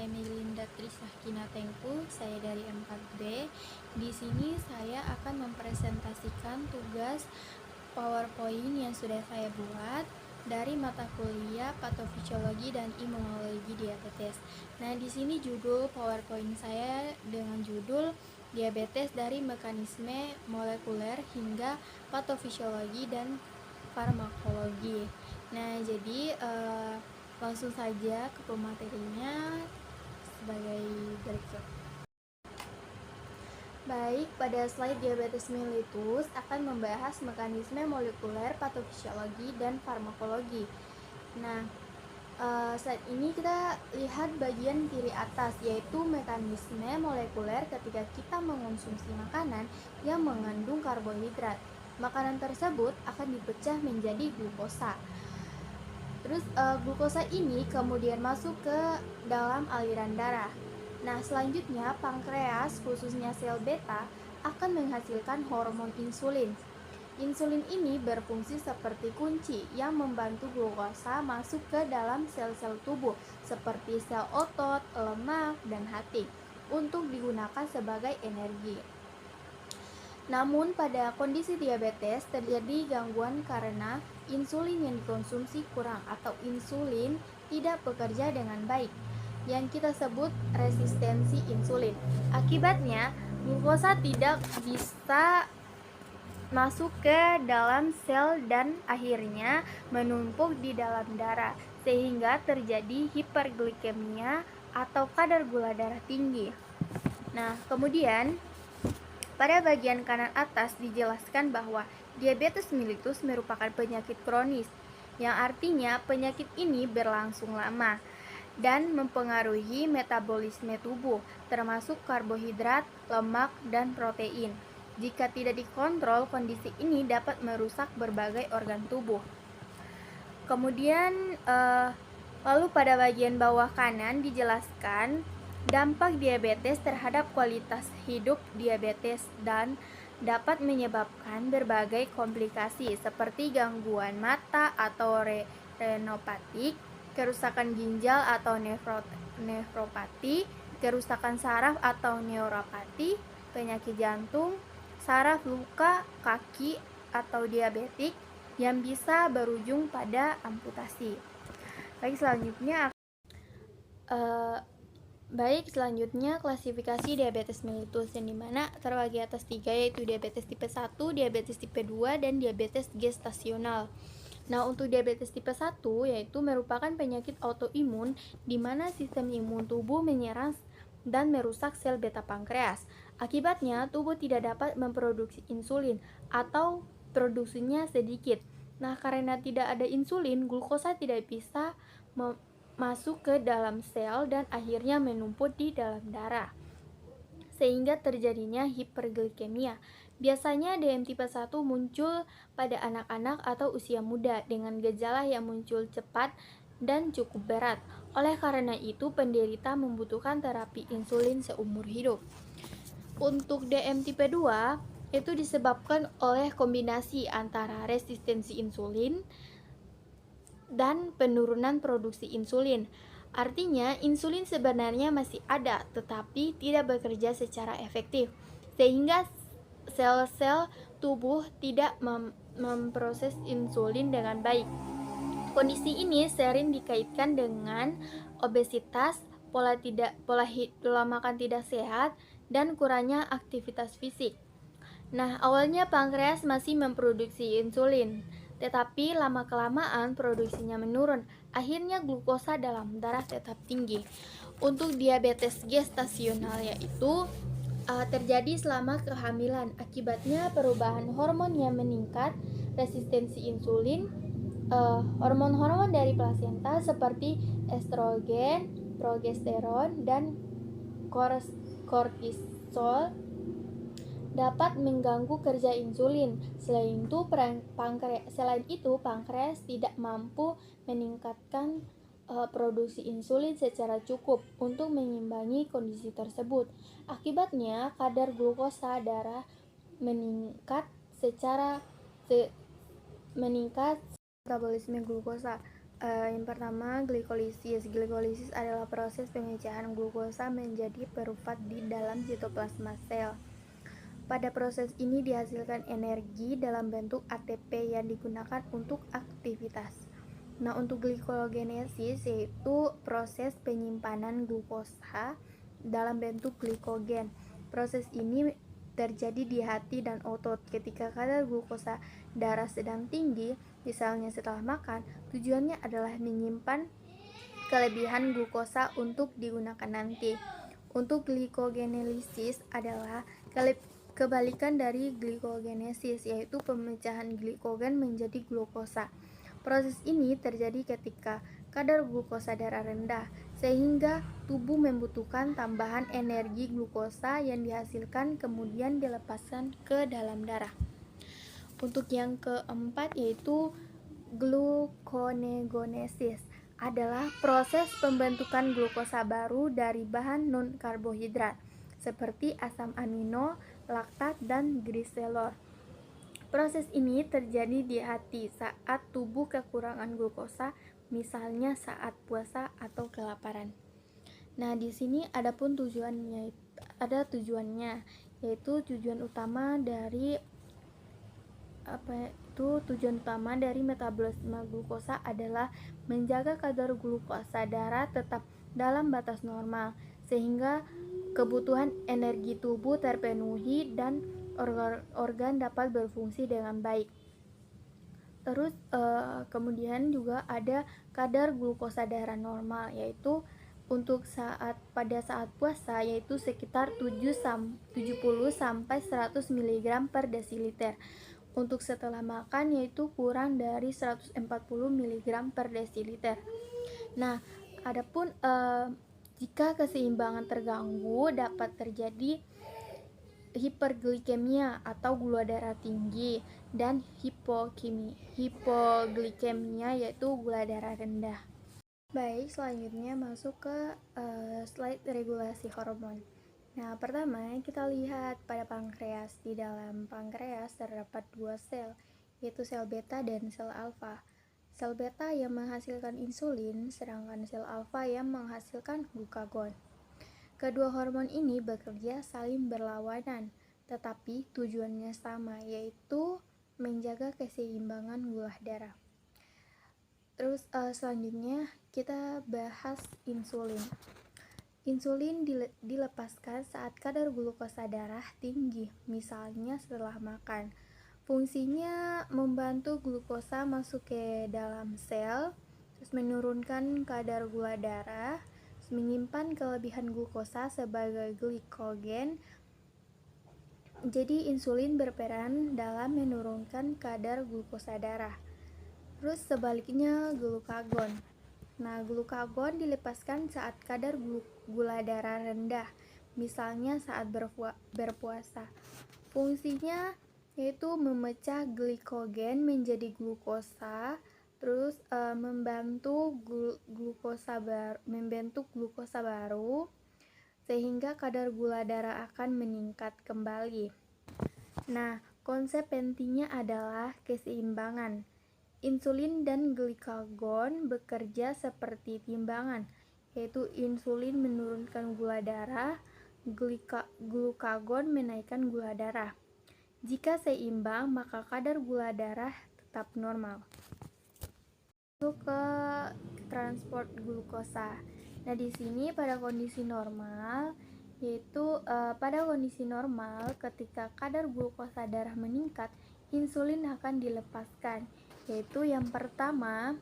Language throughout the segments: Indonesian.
Melinda Trisahkina Tengku, saya dari M4B. Di sini saya akan mempresentasikan tugas PowerPoint yang sudah saya buat dari mata kuliah Patofisiologi dan Imunologi Diabetes. Nah, di sini judul PowerPoint saya dengan judul Diabetes dari Mekanisme Molekuler hingga Patofisiologi dan Farmakologi. Nah, jadi langsung saja ke pematerinya sebagai berikut. Baik, pada slide diabetes mellitus akan membahas mekanisme molekuler, patofisiologi, dan farmakologi. Nah, slide ini kita lihat bagian kiri atas, yaitu mekanisme molekuler ketika kita mengonsumsi makanan yang mengandung karbohidrat. Makanan tersebut akan dipecah menjadi glukosa. Terus glukosa ini kemudian masuk ke dalam aliran darah. Nah, selanjutnya pankreas, khususnya sel beta, akan menghasilkan hormon insulin. Insulin ini berfungsi seperti kunci yang membantu glukosa masuk ke dalam sel-sel tubuh seperti sel otot, lemak, dan hati untuk digunakan sebagai energi. Namun pada kondisi diabetes terjadi gangguan karena insulin yang dikonsumsi kurang atau insulin tidak bekerja dengan baik, yang kita sebut resistensi insulin. Akibatnya, glukosa tidak bisa masuk ke dalam sel dan akhirnya menumpuk di dalam darah, sehingga terjadi hiperglikemia atau kadar gula darah tinggi. Nah, kemudian pada bagian kanan atas dijelaskan bahwa diabetes mellitus merupakan penyakit kronis, yang artinya penyakit ini berlangsung lama dan mempengaruhi metabolisme tubuh, termasuk karbohidrat, lemak, dan protein. Jika tidak dikontrol, kondisi ini dapat merusak berbagai organ tubuh. Kemudian, lalu pada bagian bawah kanan dijelaskan dampak diabetes terhadap kualitas hidup diabetes dan dapat menyebabkan berbagai komplikasi seperti gangguan mata atau renopati, kerusakan ginjal atau nefropati, kerusakan saraf atau neuropati, penyakit jantung, saraf luka kaki atau diabetik yang bisa berujung pada amputasi. Selanjutnya klasifikasi diabetes mellitus yang dimana terbagi atas 3, yaitu diabetes tipe 1, diabetes tipe 2, dan diabetes gestasional. Nah, untuk diabetes tipe 1 yaitu merupakan penyakit autoimun di mana sistem imun tubuh menyerang dan merusak sel beta pankreas. Akibatnya, tubuh tidak dapat memproduksi insulin atau produksinya sedikit. Nah, karena tidak ada insulin, glukosa tidak bisa masuk ke dalam sel dan akhirnya menumpuk di dalam darah, sehingga terjadinya hiperglikemia. Biasanya DM tipe 1 muncul pada anak-anak atau usia muda dengan gejala yang muncul cepat dan cukup berat. Oleh karena itu, penderita membutuhkan terapi insulin seumur hidup. Untuk DM tipe 2, itu disebabkan oleh kombinasi antara resistensi insulin dan penurunan produksi insulin. Artinya, insulin sebenarnya masih ada, tetapi tidak bekerja secara efektif, sehingga sel-sel tubuh tidak memproses insulin dengan baik. Kondisi ini sering dikaitkan dengan obesitas, pola makan tidak sehat, dan kurangnya aktivitas fisik. Nah, awalnya pankreas masih memproduksi insulin, tetapi lama-kelamaan produksinya menurun. Akhirnya glukosa dalam darah tetap tinggi. Untuk diabetes gestasional yaitu terjadi selama kehamilan. Akibatnya perubahan hormon yang meningkat, resistensi insulin, hormon-hormon dari plasenta seperti estrogen, progesteron, dan kortisol dapat mengganggu kerja insulin. Selain itu, pankreas tidak mampu meningkatkan produksi insulin secara cukup untuk menyimbangi kondisi tersebut. Akibatnya, kadar glukosa darah meningkat metabolisme glukosa. Yang pertama, glikolisis. Glikolisis adalah proses pemecahan glukosa menjadi perufat di dalam sitoplasma sel. Pada proses ini dihasilkan energi dalam bentuk ATP yang digunakan untuk aktivitas. Nah, untuk glikogenesis yaitu proses penyimpanan glukosa dalam bentuk glikogen. Proses ini terjadi di hati dan otot. Ketika kadar glukosa darah sedang tinggi, misalnya setelah makan, tujuannya adalah menyimpan kelebihan glukosa untuk digunakan nanti. Untuk glikogenolisis adalah kebalikan dari glikogenesis, yaitu pemecahan glikogen menjadi glukosa. Proses ini terjadi ketika kadar glukosa darah rendah, sehingga tubuh membutuhkan tambahan energi glukosa yang dihasilkan kemudian dilepaskan ke dalam darah. Untuk yang keempat yaitu gluconeogenesis adalah proses pembentukan glukosa baru dari bahan non-karbohidrat seperti asam amino, laktat, dan gliserol. Proses ini terjadi di hati saat tubuh kekurangan glukosa, misalnya saat puasa atau kelaparan. Nah, di sini ada tujuannya, yaitu tujuan utama dari metabolisme glukosa adalah menjaga kadar glukosa darah tetap dalam batas normal sehingga kebutuhan energi tubuh terpenuhi dan organ dapat berfungsi dengan baik. Terus kemudian juga ada kadar glukosa darah normal, yaitu untuk pada saat puasa yaitu sekitar 70 sampai 100 mg per desiliter. Untuk setelah makan yaitu kurang dari 140 mg per desiliter. Nah, adapun jika keseimbangan terganggu dapat terjadi hiperglikemia atau gula darah tinggi dan hipoglikemia yaitu gula darah rendah. Baik, selanjutnya masuk ke slide regulasi hormon. Nah, pertama kita lihat pada pankreas. Di dalam pankreas terdapat dua sel, yaitu sel beta dan sel alfa. Sel beta yang menghasilkan insulin, sedangkan sel alfa yang menghasilkan glukagon. Kedua hormon ini bekerja saling berlawanan, tetapi tujuannya sama, yaitu menjaga keseimbangan gula darah. Terus selanjutnya kita bahas insulin. Insulin dilepaskan saat kadar glukosa darah tinggi, misalnya setelah makan. Fungsinya membantu glukosa masuk ke dalam sel, terus menurunkan kadar gula darah, terus menyimpan kelebihan glukosa sebagai glikogen. Jadi insulin berperan dalam menurunkan kadar glukosa darah. Terus sebaliknya glukagon. Nah, glukagon dilepaskan saat kadar gula darah rendah, misalnya saat berpuasa. Fungsinya yaitu memecah glikogen menjadi glukosa, terus membentuk glukosa baru, sehingga kadar gula darah akan meningkat kembali. Nah, konsep pentingnya adalah keseimbangan. Insulin dan glikagon bekerja seperti timbangan, yaitu insulin menurunkan gula darah, glukagon menaikkan gula darah. Jika seimbang, maka kadar gula darah tetap normal. Masuk ke transport glukosa. Nah, di sini pada kondisi normal, yaitu pada kondisi normal ketika kadar glukosa darah meningkat, insulin akan dilepaskan. Yaitu yang pertama,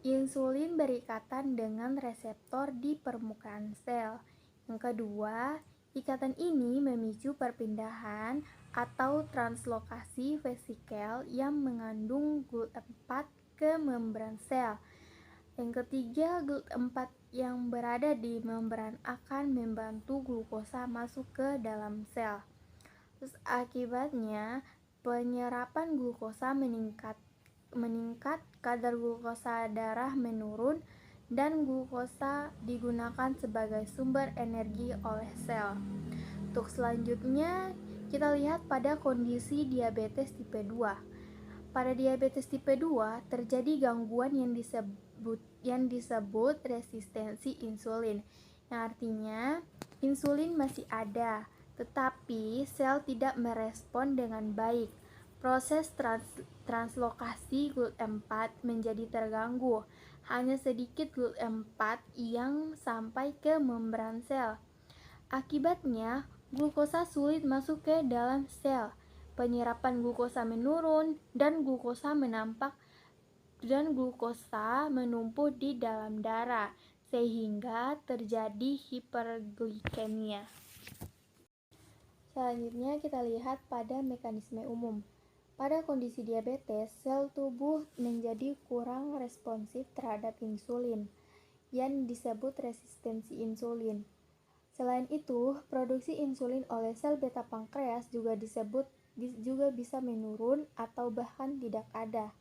insulin berikatan dengan reseptor di permukaan sel. Yang kedua, ikatan ini memicu perpindahan atau translokasi vesikel yang mengandung GLUT4 ke membran sel. Yang ketiga, GLUT4 yang berada di membran akan membantu glukosa masuk ke dalam sel. Terus akibatnya penyerapan glukosa meningkat, kadar glukosa darah menurun, dan glukosa digunakan sebagai sumber energi oleh sel. Untuk selanjutnya, kita lihat pada kondisi diabetes tipe 2. Pada diabetes tipe 2 terjadi gangguan yang disebut resistensi insulin, yang artinya insulin masih ada, tetapi sel tidak merespon dengan baik. Proses translokasi GLUT4 menjadi terganggu. Hanya sedikit GLUT4 yang sampai ke membran sel. Akibatnya, glukosa sulit masuk ke dalam sel. Penyerapan glukosa menurun dan glukosa menumpuk di dalam darah, sehingga terjadi hiperglikemia. Selanjutnya kita lihat pada mekanisme umum. Pada kondisi diabetes, sel tubuh menjadi kurang responsif terhadap insulin, yang disebut resistensi insulin. Selain itu, produksi insulin oleh sel beta pankreas juga bisa menurun atau bahkan tidak ada.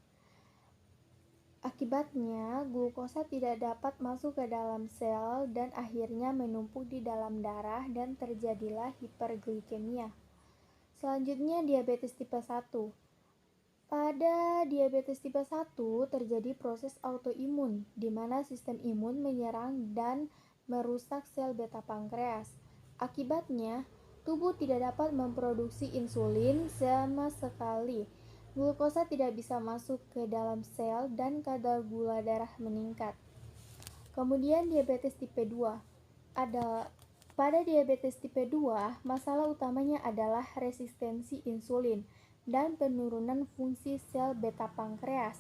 Akibatnya, glukosa tidak dapat masuk ke dalam sel dan akhirnya menumpuk di dalam darah dan terjadilah hiperglikemia. Selanjutnya, diabetes tipe 1. Pada diabetes tipe 1 terjadi proses autoimun, di mana sistem imun menyerang dan merusak sel beta pankreas. Akibatnya, tubuh tidak dapat memproduksi insulin sama sekali. Glukosa tidak bisa masuk ke dalam sel dan kadar gula darah meningkat. Kemudian diabetes tipe 2. Pada diabetes tipe 2, masalah utamanya adalah resistensi insulin dan penurunan fungsi sel beta pankreas.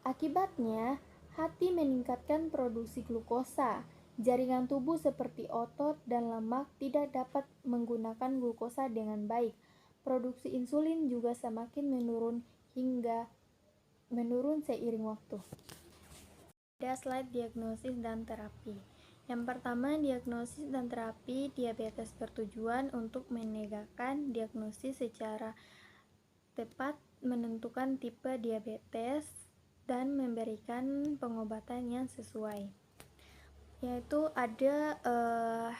Akibatnya, hati meningkatkan produksi glukosa. Jaringan tubuh seperti otot dan lemak tidak dapat menggunakan glukosa dengan baik. Produksi insulin juga semakin menurun hingga menurun seiring waktu. Ada slide diagnosis dan terapi. Yang pertama, diagnosis dan terapi diabetes bertujuan untuk menegakkan diagnosis secara tepat, menentukan tipe diabetes, dan memberikan pengobatan yang sesuai. Yaitu ada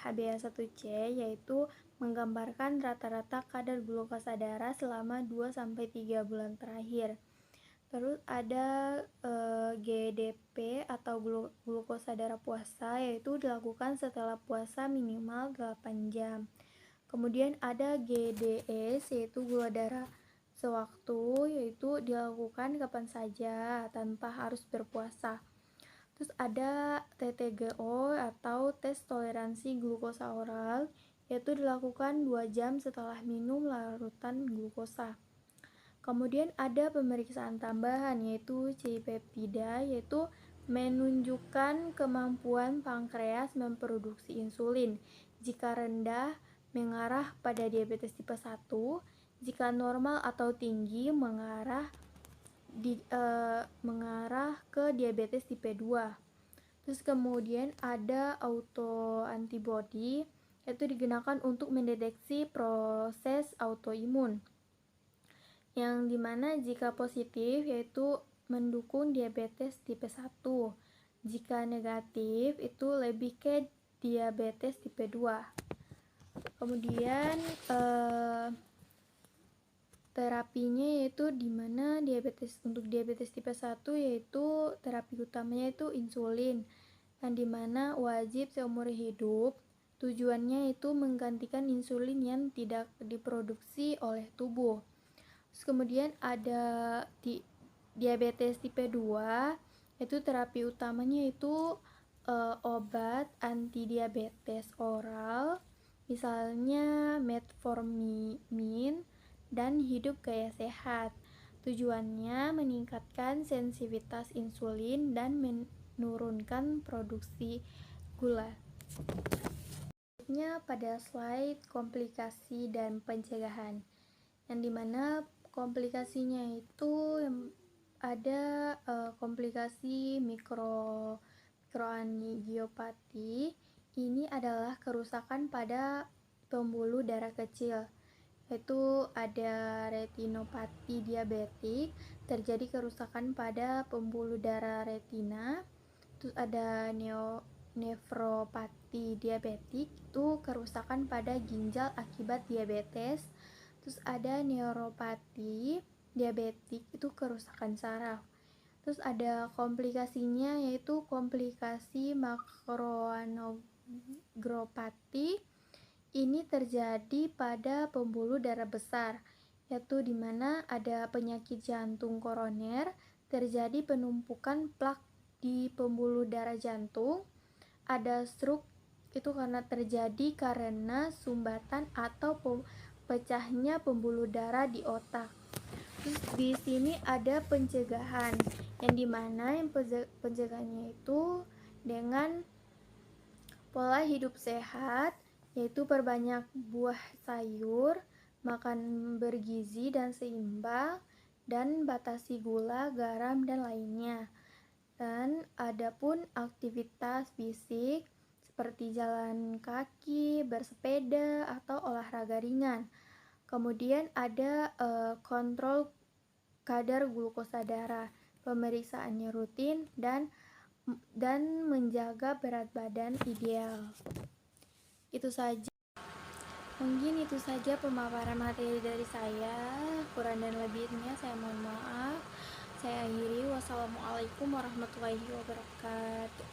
HbA1c, yaitu menggambarkan rata-rata kadar glukosa darah selama 2-3 bulan terakhir. Terus ada GDP atau glukosa darah puasa, yaitu dilakukan setelah puasa minimal 8 jam. Kemudian ada GDS, yaitu gula darah sewaktu, yaitu dilakukan kapan saja tanpa harus berpuasa. Terus ada TTGO atau tes toleransi glukosa oral, yaitu dilakukan 2 jam setelah minum larutan glukosa. Kemudian ada pemeriksaan tambahan, yaitu C-peptida, yaitu menunjukkan kemampuan pankreas memproduksi insulin. Jika rendah, mengarah pada diabetes tipe 1, jika normal atau tinggi, mengarah ke diabetes tipe 2. Terus kemudian ada autoantibody, yaitu digunakan untuk mendeteksi proses autoimun, yang dimana jika positif yaitu mendukung diabetes tipe 1, jika negatif itu lebih ke diabetes tipe 2. Kemudian terapinya yaitu dimana untuk diabetes tipe 1 yaitu terapi utamanya itu insulin, yang dimana wajib seumur hidup. Tujuannya itu menggantikan insulin yang tidak diproduksi oleh tubuh. Terus kemudian ada diabetes tipe 2, yaitu terapi utamanya itu obat antidiabetes oral, misalnya metformin, dan hidup gaya sehat. Tujuannya meningkatkan sensitivitas insulin dan menurunkan produksi gula. Selanjutnya pada slide komplikasi dan pencegahan, yang dimana komplikasinya itu ada komplikasi mikroangiopati. Ini adalah kerusakan pada pembuluh darah kecil, yaitu ada retinopati diabetik, terjadi kerusakan pada pembuluh darah retina. Terus ada nefropati diabetik, itu kerusakan pada ginjal akibat diabetes. Terus ada neuropati diabetik, itu kerusakan saraf. Terus ada komplikasinya, yaitu komplikasi makroangiopati. Ini terjadi pada pembuluh darah besar, yaitu di mana ada penyakit jantung koroner, terjadi penumpukan plak di pembuluh darah jantung. Ada stroke, itu terjadi karena sumbatan atau pecahnya pembuluh darah di otak. Terus di sini ada pencegahan, yang dimana pencegahannya itu dengan pola hidup sehat, yaitu perbanyak buah sayur, makan bergizi dan seimbang, dan batasi gula, garam, dan lainnya. Dan adapun aktivitas fisik seperti jalan kaki, bersepeda, atau olahraga ringan. Kemudian ada kontrol kadar glukosa darah, pemeriksaannya rutin, dan menjaga berat badan ideal. Itu saja. Mungkin itu saja pemaparan materi dari saya. Kurang dan lebihnya saya mohon maaf. Saya akhiri. Wassalamualaikum warahmatullahi wabarakatuh.